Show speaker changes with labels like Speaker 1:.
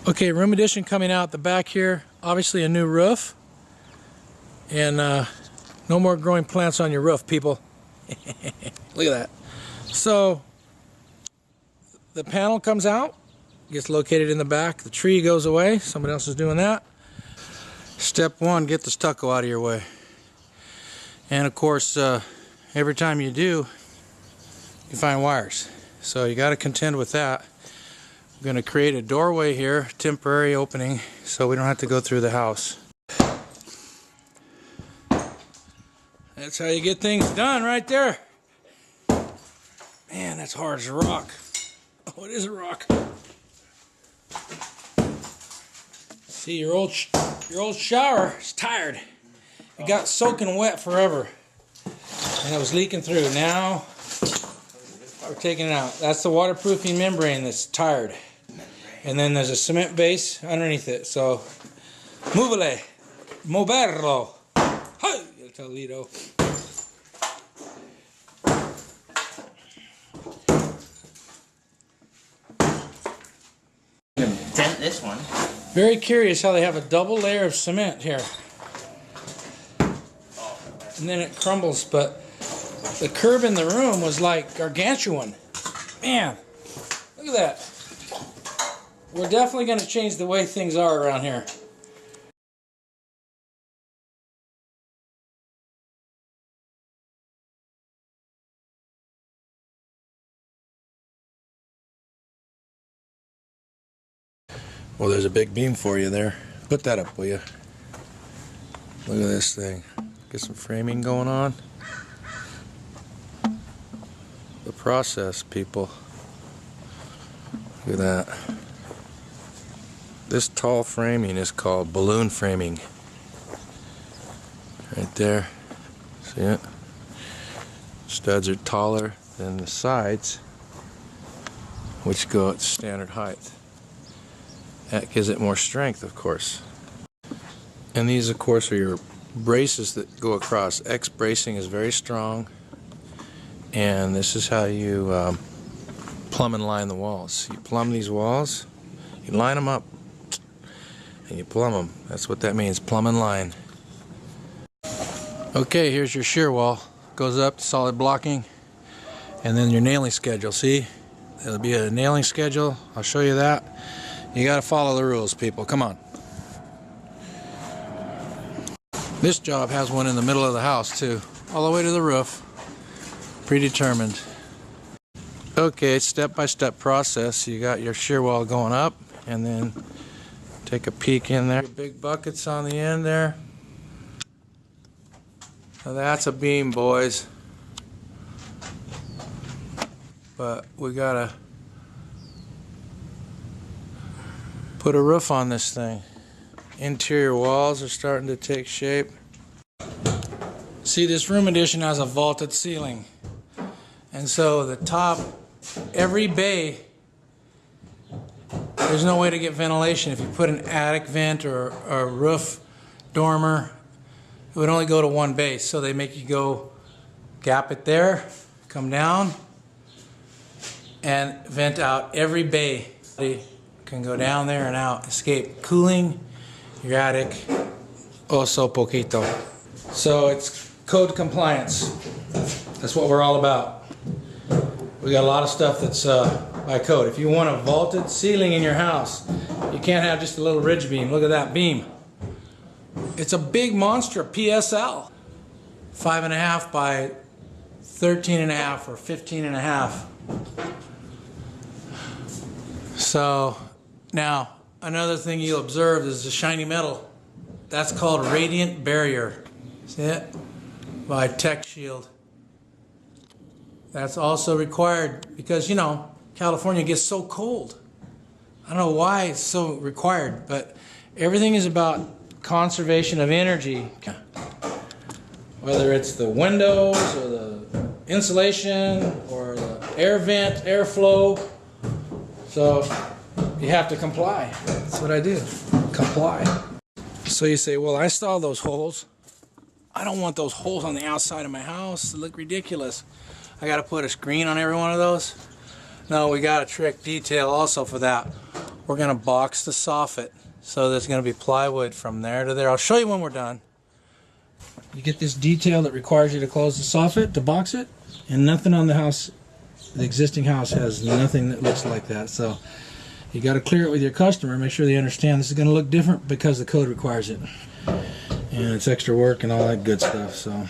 Speaker 1: Okay, room addition coming out the back here. Obviously a new roof. And no more growing plants on your roof, people. Look at that. So the panel comes out, gets located in the back. The tree goes away. Somebody else is doing that. Step one, get the stucco out of your way. And of course, every time you do, you find wires. So you got to contend with that. I'm going to create a doorway here, temporary opening, so we don't have to go through the house. That's how you get things done right there. Man, that's hard as a rock. Oh, it is a rock. See, your old shower is tired. It got soaking wet forever. And it was leaking through. Now, we're taking it out. That's the waterproofing membrane that's tired. And then there's a cement base underneath it. So, movele, moverlo. Hi, Toledo.
Speaker 2: Dent this one.
Speaker 1: Very curious how they have a double layer of cement here. And then it crumbles, but the curb in the room was like gargantuan. Man, look at that. We're definitely going to change the way things are around here. Well, there's a big beam for you there. Put that up, will you? Look at this thing. Get some framing going on. The process, people. Look at that. This tall framing is called balloon framing. Right there. See it? Studs are taller than the sides, which go at standard height. That gives it more strength, of course. And these, of course, are your braces that go across. X bracing is very strong. And this is how you plumb and line the walls. You plumb these walls, you line them up, and you plumb them. That's what that means, plumb and line. Okay, here's your shear wall. Goes up to solid blocking. And then your nailing schedule. See? There'll be a nailing schedule. I'll show you that. You got to follow the rules, people. Come on. This job has one in the middle of the house, too. All the way to the roof. Predetermined. Okay, step-by-step process. You got your shear wall going up, and then take a peek in there. Big buckets on the end there. Now that's a beam, boys. But we gotta put a roof on this thing. Interior walls are starting to take shape. See, this room addition has a vaulted ceiling. And so the top, every bay, there's no way to get ventilation. If you put an attic vent or a roof dormer, it would only go to one base. So they make you go gap it there, come down, and vent out every bay. Can go down there and out, escape cooling your attic oso poquito. So it's code compliance. That's what we're all about. We got a lot of stuff that's by code. If you want a vaulted ceiling in your house, you can't have just a little ridge beam. Look at that beam. It's a big monster PSL. 5.5 by 13.5 or 15.5. So now, another thing you'll observe is the shiny metal. That's called radiant barrier. See it? By Tech Shield. That's also required because, you know, California gets so cold. I don't know why it's so required, but everything is about conservation of energy. Whether it's the windows or the insulation or the air vent, airflow. So you have to comply. That's what I do. Comply. So you say, well, I saw those holes. I don't want those holes on the outside of my house. They look ridiculous. I got to put a screen on every one of those. No, we got a trick detail also for that. we're going to box the soffit. So there's going to be plywood from there to there. I'll show you when we're done. You get this detail that requires you to close the soffit, to box it, and nothing on the house, the existing house, has nothing that looks like that. So you got to clear it with your customer, make sure they understand this is going to look different because the code requires it. And it's extra work and all that good stuff. So